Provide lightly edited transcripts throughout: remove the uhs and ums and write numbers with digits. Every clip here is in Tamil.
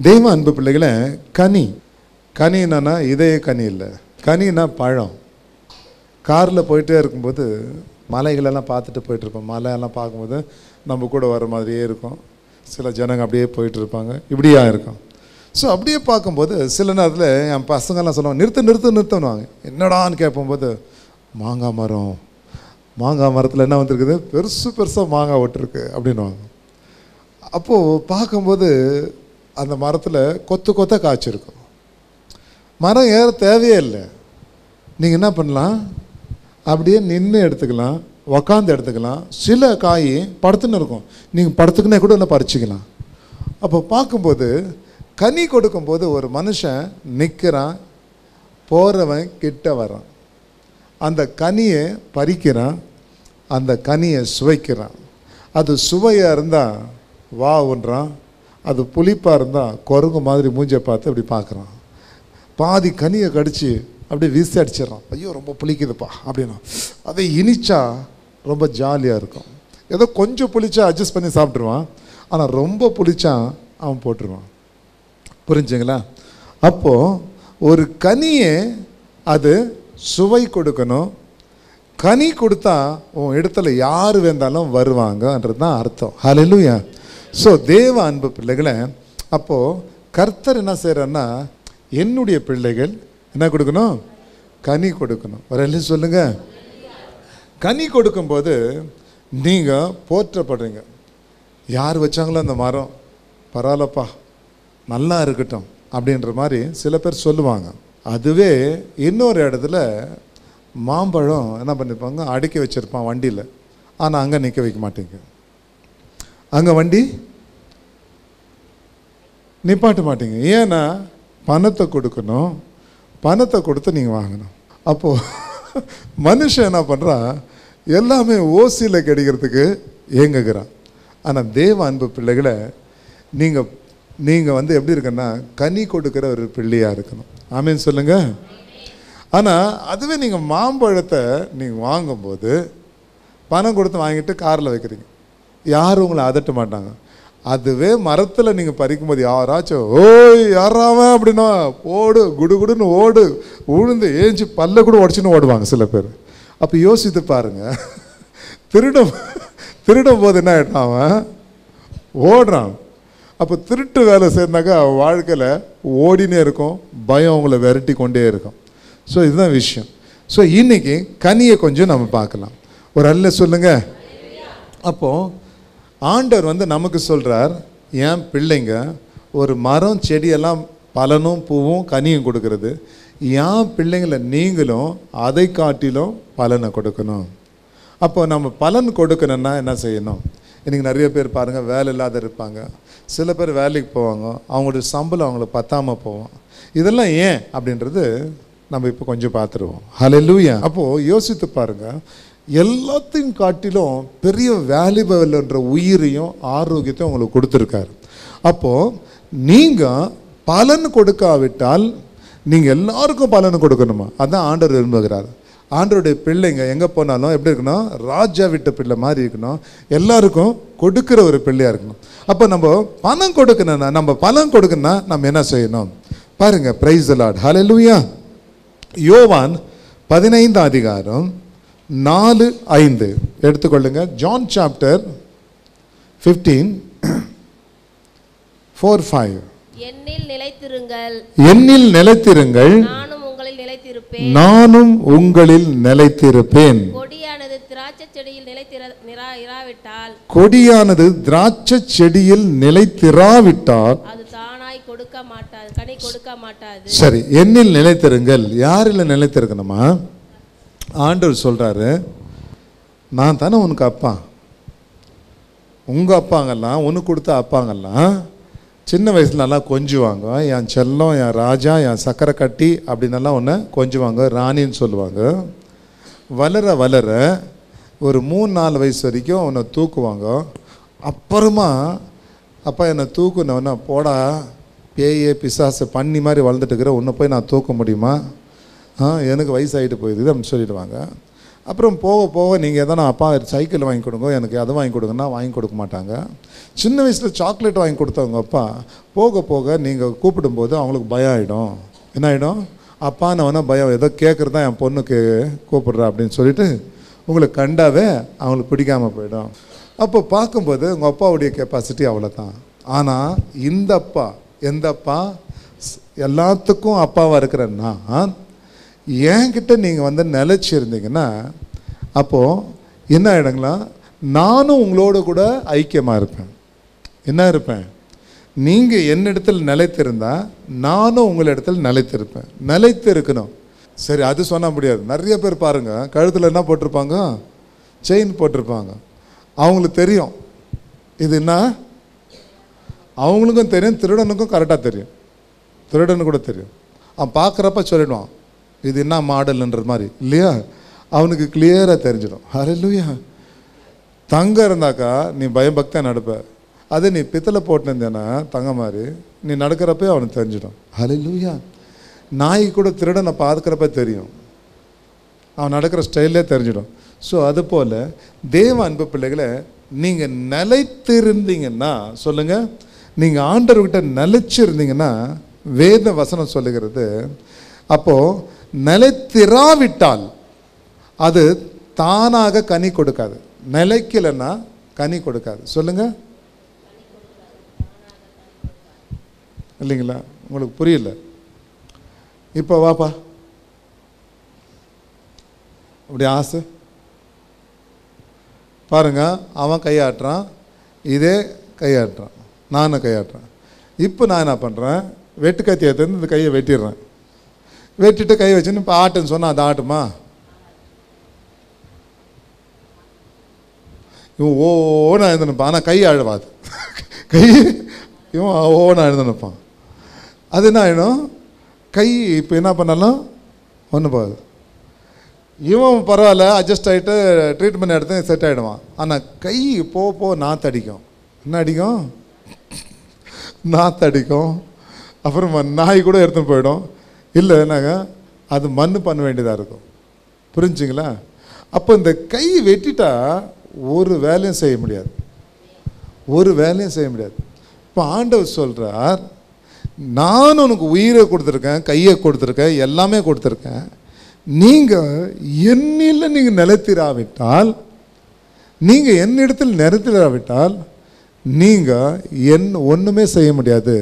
தெய்வ அன்பு பிள்ளைகளை, கனி கனின்னா இதய கனி இல்லை, கனின்னா பழம். காரில் போயிட்டே இருக்கும்போது மலைகளெல்லாம் பார்த்துட்டு போயிட்டுருப்போம். மலையெல்லாம் பார்க்கும்போது நம்ம கூட வர மாதிரியே இருக்கும். சில ஜனங்க அப்படியே போயிட்டு இருப்பாங்க, இப்படியா இருக்கும். ஸோ அப்படியே பார்க்கும்போது சில நேரத்தில் என் பசங்கள்லாம் சொல்லுவாங்க, நிறுத்துன்னுவாங்க. என்னடான்னு கேட்கும்போது, மாங்காய் மரத்தில் என்ன வந்துருக்குது, பெருசாக மாங்காய் விட்டுருக்கு அப்படின்வாங்க. அப்போது பார்க்கும்போது அந்த மரத்தில் கொத்தாக காய்ச்சிருக்கும். மரம் ஏற தேவையே இல்லை. நீங்கள் என்ன பண்ணலாம், அப்படியே நின்று எடுத்துக்கலாம், உக்காந்து எடுத்துக்கலாம். சில காய் படுத்துன்னு இருக்கும், நீங்கள் படுத்துக்குன்னே கூட இல்லை பறிச்சிக்கலாம். அப்போ பார்க்கும்போது கனி கொடுக்கும்போது ஒரு மனுஷன் நிற்கிறான், போகிறவன் கிட்ட வரான், அந்த கனியை பறிக்கிறான், அந்த கனியை சுவைக்கிறான். அது சுவையாக இருந்தால் வான்றான், அது புளிப்பாக இருந்தால் குரங்கு மாதிரி மூஞ்சை பார்த்து அப்படி பார்க்குறான். பாதி கனியை கடித்து அப்படியே வீசி அடிச்சிடறான், ஐயோ ரொம்ப புளிக்குதுப்பா அப்படின்னா. அதை இனிச்சா ரொம்ப ஜாலியாக இருக்கும். ஏதோ கொஞ்சம் புளிச்சா அட்ஜஸ்ட் பண்ணி சாப்பிட்ருவான், ஆனால் ரொம்ப புளிச்சா அவன் போட்டுருவான். புரிஞ்சுங்களா? அப்போது ஒரு கனியை அது சுவை கொடுக்கணும். கனி கொடுத்தா உன் இடத்துல யார் வேண்டாலும் வருவாங்கன்றது தான் அர்த்தம். ஹல்லேலூயா. ஸோ தேவ அன்பு பிள்ளைகளை, அப்போது கர்த்தர் என்ன செய்கிறாருன்னா, என்னுடைய பிள்ளைகள் என்ன கொடுக்கணும், கனி கொடுக்கணும். ஒரு சொல்லுங்க. கனி கொடுக்கும்போது நீங்கள் போற்றப்படுறீங்க. யார் வச்சாங்களோ அந்த மரம் பரவாயில்லப்பா, நல்லா இருக்கட்டும் அப்படின்ற மாதிரி சில பேர் சொல்லுவாங்க. அதுவே இன்னொரு இடத்துல மாம்பழம் என்ன பண்ணியிருப்பாங்க, அடுக்கி வச்சுருப்பான் வண்டியில். ஆனால் அங்கே நிற்க வைக்க மாட்டேங்க, அங்கே வண்டி நிப்பாட்ட மாட்டீங்க. ஏன்னா பணத்தை கொடுக்கணும், பணத்தை கொடுத்து நீங்கள் வாங்கணும். அப்போது மனுஷன் என்ன பண்ணுறான், எல்லாமே ஓசியில் கிடைக்கிறதுக்கு ஏங்குகிறான். ஆனால் தேவ அன்பு பிள்ளைகளை, நீங்கள் எப்படி இருக்குன்னா கனி கொடுக்குற ஒரு பிள்ளையாக இருக்கணும். ஆமேன்னு சொல்லுங்கள். ஆனால் அதுவே நீங்கள் மாம்பழத்தை நீங்கள் வாங்கும்போது பணம் கொடுத்து வாங்கிட்டு காரில் வைக்கிறீங்க, யாரும் உங்களை அதட்ட மாட்டாங்க. அதுவே மரத்தில் நீங்கள் பறிக்கும்போது யாராச்சும் ஓய் யாராவன் அப்படின்னா ஓடு குடுகுடுன்னு ஓடு, உழுந்து ஏஞ்சி பல்ல கூட உடச்சின்னு ஓடுவாங்க சில பேர். அப்போ யோசித்து பாருங்கள், திருடும் போது என்ன ஆகிட்டான், அவன் ஓடுறான். அப்போ திருட்டு வேலை செய்யறாக்கா வாழ்க்கையில் ஓடினே இருக்கும், பயம் அவங்கள விரட்டி கொண்டே இருக்கும். ஸோ இதுதான் விஷயம். ஸோ இன்னைக்கு கனியை கொஞ்சம் நம்ம பார்க்கலாம். ஒரு அல்ல சொல்லுங்க. அப்போது ஆண்டவர் நமக்கு சொல்கிறார், என் பிள்ளைங்க ஒரு மரம் செடியெல்லாம் பலனும் பூவும் கனியும் கொடுக்கறது, என் பிள்ளைங்களை நீங்களும் அதை காட்டிலும் பலனை கொடுக்கணும். அப்போ நம்ம பலன் கொடுக்கணுன்னா என்ன செய்யணும்? இன்றைக்கி நிறைய பேர் பாருங்கள், வேலை இல்லாத இருப்பாங்க. சில பேர் வேலைக்கு போவாங்க, அவங்களுடைய சம்பளம் அவங்களுக்கு பத்தாமல் போவோம். இதெல்லாம் ஏன் அப்படின்றது நம்ம இப்போ கொஞ்சம் பார்த்துருவோம். ஹல்லேலூயா. அப்போது யோசித்து பாருங்கள், எல்லாத்தையும் காட்டிலும் பெரிய வேல்யூபிள்ன்ற உயிரையும் ஆரோக்கியத்தையும் உங்களுக்கு கொடுத்துருக்காரு. அப்போது நீங்கள் பலன் கொடுக்காவிட்டால் நீங்கள் எல்லாருக்கும் பலன் கொடுக்கணுமா? அதுதான் ஆண்டவர் விரும்புகிறார். ஆண்டவருடைய பிள்ளைங்க எங்கே போனாலும் எப்படி இருக்கணும், ராஜா விட்ட பிள்ளை மாதிரி இருக்கணும், எல்லாருக்கும் கொடுக்குற ஒரு பிள்ளையாக இருக்கணும். அப்போ நம்ம பணம் கொடுக்கணும்னா, நம்ம பலன் கொடுக்கணும்னா நம்ம என்ன செய்யணும் பாருங்கள். Praise the Lord. ஹல்லேலூயா. யோவான் 15 அதிகாரம் 4-5 எடுத்துக்கொள்ளுங்க. John chapter 15 4-5. என்னில் நிலைத்திருங்கள், என்னில் நிலைத்திருங்கள், நானும் உங்களில் நிலைத்திருப்பேன், நானும் உங்களில் நிலைத்திருப்பேன். கொடியானது திராட்சை செடியில் நிலைத்திராவிட்டால், கொடியானது திராட்சை செடியில் நிலைத்திராவிட்டால் அது தானாய் கொடுக்க மாட்டாது, கனி கொடுக்க மாட்டாது. சரி, என்னில் நிலைத்திருங்கள். யாரில் நிலைத்திருக்கணுமா? ஆண்டவர் சொல்கிறாரு, நான் தானே உனக்கு அப்பா. உங்கள் அப்பாங்கெல்லாம் உனக்கு கொடுத்த அப்பாங்கெல்லாம் சின்ன வயசில் நல்லா கொஞ்சுவாங்க, என் செல்லம், என் ராஜா, என் சக்கரை கட்டி அப்படின்னெல்லாம் ஒன்று கொஞ்சுவாங்க, ராணின்னு சொல்லுவாங்க. வளர வளர ஒரு 3-4 வயசு வரைக்கும் உன்னை தூக்குவாங்க. அப்புறமா அப்பா என்னை தூக்குனவொன்னே, போடா பேயே பிசாசு பண்ணி மாதிரி வளர்ந்துட்டுருக்கிற, உன்னை போய் நான் தூக்க முடியுமா, எனக்கு வயசாகிட்டு போயிடுது அப்படின்னு சொல்லிடுவாங்க. அப்புறம் போக போக நீங்கள் எதனா அப்பா சைக்கிள் வாங்கி கொடுங்க, எனக்கு அது வாங்கி கொடுங்கன்னா வாங்கி கொடுக்க மாட்டாங்க. சின்ன வயசில் சாக்லேட் வாங்கி கொடுத்தவங்க அப்பா போக போக நீங்கள் கூப்பிடும்போது அவங்களுக்கு பயம் ஆகிடும். என்ன ஆகிடும்? அப்பான்னு அவனா பயம், ஏதோ கேட்குறதா என் பொண்ணுக்கு கூப்பிட்றா அப்படின்னு சொல்லிட்டு உங்களுக்கு கண்டாவே அவங்களுக்கு பிடிக்காமல் போயிடும். அப்போ பார்க்கும்போது உங்கள் அப்பாவுடைய கெப்பாசிட்டி அவ்வளோதான். ஆனால் இந்த அப்பா, எந்த அப்பா? எல்லாத்துக்கும் அப்பாவாக இருக்கிற நான் என்கிட்ட நீங்கள் நிலச்சி இருந்தீங்கன்னா அப்போது என்ன ஆகிடுங்களா? நானும் உங்களோட கூட ஐக்கியமாக இருப்பேன். என்ன இருப்பேன்? நீங்கள் என்னிடத்தில் நிலைத்திருந்தால் நானும் உங்களிடத்தில் நிலைத்திருப்பேன். நிலைத்து இருக்கணும். சரி, அது சொல்ல முடியாது. நிறைய பேர் பாருங்கள், கழுத்தில் என்ன போட்டிருப்பாங்க? செயின் போட்டிருப்பாங்க. அவங்களுக்கு தெரியும் இது என்ன, அவங்களுக்கும் தெரியும், திருடனுக்கும் கரெக்டாக தெரியும். திருடனு கூட தெரியும். அவன் பார்க்குறப்ப சொல்லிடுவான் இது என்ன மாடல்ன்றது மாதிரி, இல்லையா? அவனுக்கு கிளியராக தெரிஞ்சிடும். ஹல்லேலூயா. தங்கம் இருந்தாக்கா நீ பயபக்தியாக நடப்ப. அதே நீ பித்தளை போட்டுருந்தேன்னா தங்க மாதிரி நீ நடக்கிறப்ப அவனுக்கு தெரிஞ்சிடும். ஹல்லேலூயா. நாய் கூட திருடனை பார்க்குறப்ப தெரியும், அவன் நடக்கிற ஸ்டைல்லே தெரிஞ்சிடும். ஸோ அதுபோல் தேவ அன்பு பிள்ளைகளை நீங்கள் நிலைத்திருந்தீங்கன்னா, சொல்லுங்கள், நீங்கள் ஆண்டவர்கிட்ட நிலைச்சிருந்தீங்கன்னா வேத வசனம் சொல்லுகிறது, அப்போது நிலைத்திராவிட்டால் அது தானாக கனி கொடுக்காது. நிலைக்கலைன்னா கனி கொடுக்காது. சொல்லுங்கள், இல்லைங்களா? உங்களுக்கு புரியல? இப்போ வாப்பா, அப்படி ஆசை பாருங்க, அவன் கையாட்டுறான், இதே கையாட்டுறான், நானும் கையாட்டுறேன். இப்போ நான் என்ன பண்ணுறேன்? வெட்டுக்கத்தியை எடுத்து இந்த கையை வெட்டிடுறேன். வெட்டிட்டு கை வச்சுன்னு இப்போ ஆட்டுன்னு சொன்னால் அது ஆட்டுமா? இவன் ஓன்னு எழுந்துனுப்பான், ஆனால் கை அழுவாது. கை இவன் ஓன்னு எழுந்துனுப்பான். அது என்ன ஆகிடும்? கை இப்போ என்ன பண்ணாலும் ஒன்று போகுது. இவன் பரவாயில்ல, அட்ஜஸ்ட் ஆகிட்டு ட்ரீட்மெண்ட் எடுத்து செட் ஆகிடுவான். ஆனால் கை போ நாத்தடிக்கும். என்ன அடிக்கும்? நாத்தடிக்கும். அப்புறம் நாய் கூட எடுத்துன்னு போயிடும். இல்லைனாங்க அது மண் பண்ண வேண்டியதாக இருக்கும். புரிஞ்சுங்களா? அப்போ இந்த கை வெட்டிட்டா ஒரு வேலையும் செய்ய முடியாது, ஒரு வேலையும் செய்ய முடியாது. இப்போ ஆண்டவர் சொல்கிறார், நான் உனக்கு உயிரை கொடுத்துருக்கேன், கையை கொடுத்துருக்கேன், எல்லாமே கொடுத்துருக்கேன். நீங்கள் என்னில் நீங்கள் நிலைத்திராவிட்டால், நீங்கள் என்னிடத்தில் நிலைத்திராவிட்டால் நீங்கள் ஒன்றுமே செய்ய முடியாது.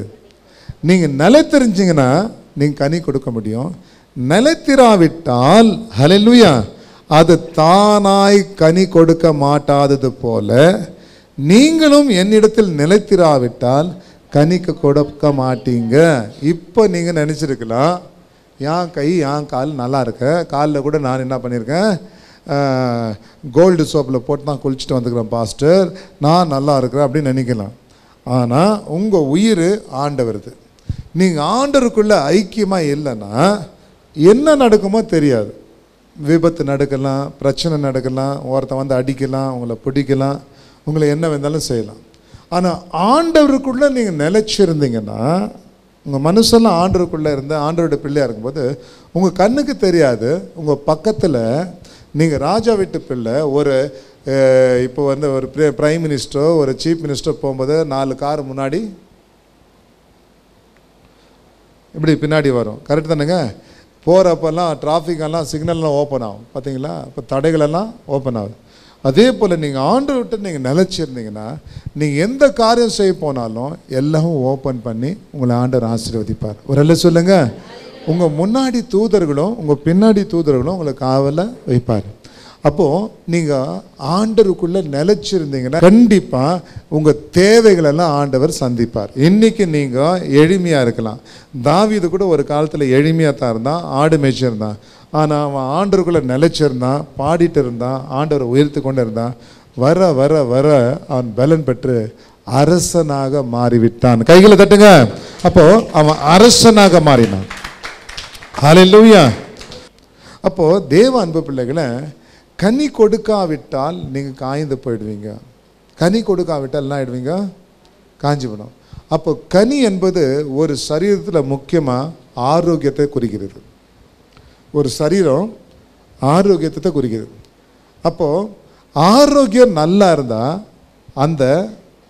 நீங்கள் நிலைத்திருந்தீங்கன்னா நீங்கள் கனி கொடுக்க முடியும். நிலைத்திராவிட்டால், ஹல்லேலூயா, அது தானாய் கனி கொடுக்க மாட்டாதது போல நீங்களும் என்னிடத்தில் நிலைத்திராவிட்டால் கனிக்கு கொடுக்க மாட்டீங்க. இப்போ நீங்கள் நினச்சிருக்கலாம், என் கை என் கால் நல்லா இருக்க, காலில் கூட நான் என்ன பண்ணியிருக்கேன், கோல்டு சோப்பில் போட்டு தான் குளிச்சுட்டு வந்துக்கிறேன் பாஸ்டர், நான் நல்லா இருக்கிறேன் அப்படின்னு நினைக்கலாம். ஆனால் உங்கள் உயிர் ஆண்டவருது. நீங்கள் ஆண்டவருக்குள்ளே ஐக்கியமாக இல்லைன்னா என்ன நடக்குமோ தெரியாது. விபத்து நடக்கலாம், பிரச்சனை நடக்கலாம், ஒருத்தன் அடிக்கலாம், உங்களை பிடிக்கலாம், உங்களை என்ன வேணாலும் செய்யலாம். ஆனால் ஆண்டவருக்குள்ளே நீங்கள் நிலைச்சிருந்தீங்கன்னா, உங்கள் மனுஷெல்லாம் ஆண்டவருக்குள்ளே இருந்து ஆண்டவருடைய பிள்ளையாக இருக்கும்போது உங்கள் கண்ணுக்கு தெரியாது. உங்கள் பக்கத்தில் நீங்கள் ராஜா வீட்டு பிள்ளை, ஒரு இப்போ ஒரு பிரைம் மினிஸ்டரோ ஒரு சீஃப் மினிஸ்டரோ போகும்போது 4 கார் முன்னாடி இப்படி பின்னாடி வரும். கரெக்டு தானேங்க? போகிறப்பெல்லாம் டிராஃபிக்கெல்லாம் சிக்னல்லாம் ஓப்பன் ஆகும், பார்த்தீங்களா? இப்போ தடைகளெல்லாம் ஓப்பன் ஆகுது. அதே போல் நீங்கள் ஆண்டவர்கிட்ட நீங்கள் நிலைச்சிருந்தீங்கன்னா நீங்கள் எந்த காரியம் செய்ய போனாலும் எல்லாம் ஓப்பன் பண்ணி உங்களை ஆண்டவர் ஆசீர்வதிப்பார். ஒரு அல்ல சொல்லுங்கள், உங்கள் முன்னாடி தூதர்களும் உங்கள் பின்னாடி தூதர்களும் உங்களை காவலை வைப்பார். அப்போது நீங்கள் ஆண்டவருக்குள்ளே நிலைச்சிருந்தீங்கன்னா கண்டிப்பாக உங்கள் தேவைகளெல்லாம் ஆண்டவர் சந்திப்பார். இன்றைக்கி நீங்கள் எளிமையாக இருக்கலாம். தாவீது கூட ஒரு காலத்தில் எளிமையாக தான் இருந்தான், ஆடு மேய்ச்சிருந்தான். ஆனால் அவன் ஆண்டவருக்குள்ளே நிலைச்சிருந்தான், பாடிட்டு இருந்தான், ஆண்டவரை உயர்த்து கொண்டு இருந்தான். வர வர வர அவன் பலன் பெற்று அரசனாக மாறிவிட்டான். கைகளை தட்டுங்க. அப்போது அவன் அரசனாக மாறினான். ஹல்லேலூயா. அப்போது தேவ அன்பு பிள்ளைகளை, கனி கொடுக்காவிட்டால் நீங்கள் காய்ந்து போயிடுவீங்க. கனி கொடுக்காவிட்டால் என்ன ஆகிடுவீங்க? காஞ்சி போடும். அப்போ கனி என்பது ஒரு சரீரத்தில் முக்கியமாக ஆரோக்கியத்தை குறிக்கிறது. ஒரு சரீரம் ஆரோக்கியத்தை குறிக்கிறது. அப்போது ஆரோக்கியம் நல்லா இருந்தால் அந்த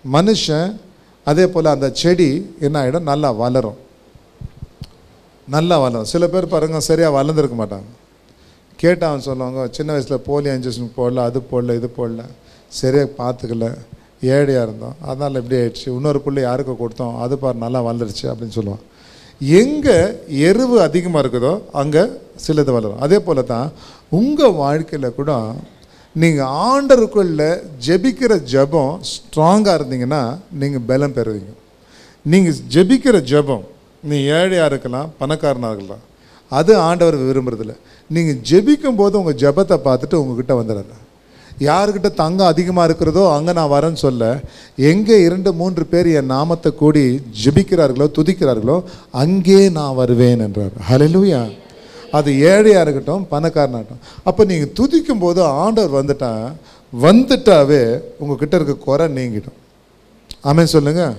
மனுஷன் அதே போல் அந்த செடி என்ன ஆகிடும், நல்லா வளரும். நல்லா வளரும். சில பேர் பாருங்க சரியாக வளர்ந்துருக்க மாட்டாங்க. கேட்டால் அவன் சொல்லுவாங்க, சின்ன வயசில் போலியோ இன்ஜெக்ஷன் போடல, அது போடல, இது போடல, சரியாக பார்த்துக்கல, ஏழையாக இருந்தோம், அதனால் இப்படி ஆயிடுச்சு, இன்னொரு பிள்ளை யாருக்கு கொடுத்தோம், அது பாரு நல்லா வளர்ந்துருச்சு அப்படின்னு சொல்லுவான். எங்கே எருவு அதிகமாக இருக்குதோ அங்கே சிலது வளரும். அதே போல் தான் உங்கள் வாழ்க்கையில் கூட நீங்கள் ஆண்டருக்குள்ள ஜெபிக்கிற ஜெபம் ஸ்ட்ராங்காக இருந்தீங்கன்னா நீங்கள் பலம் பெறுவீங்க. நீங்கள் ஜெபிக்கிற ஜெபம், நீ ஏழையாக இருக்கலாம், பணக்காரனாக இருக்கலாம், அது ஆண்டவர் விரும்புறதில்ல. நீங்கள் ஜெபிக்கும் போது உங்கள் ஜெபத்தை பார்த்துட்டு உங்ககிட்ட வந்துடுறாரு. யாருக்கிட்ட தங்கம் அதிகமாக இருக்கிறதோ அங்கே நான் வரேன்னு சொல்ல, எங்கே 2-3 பேர் என் நாமத்தை கூடி ஜெபிக்கிறார்களோ துதிக்கிறார்களோ அங்கே நான் வருவேன் என்றார். ஹல்லேலூயா. அது ஏழையாக இருக்கட்டும், பணக்காரனாக இருக்கட்டும். அப்போ நீங்கள் துதிக்கும் போது ஆண்டவர் வந்துட்டாவே உங்ககிட்ட இருக்க குறை நீங்கிடும். ஆமென் சொல்லுங்கள்.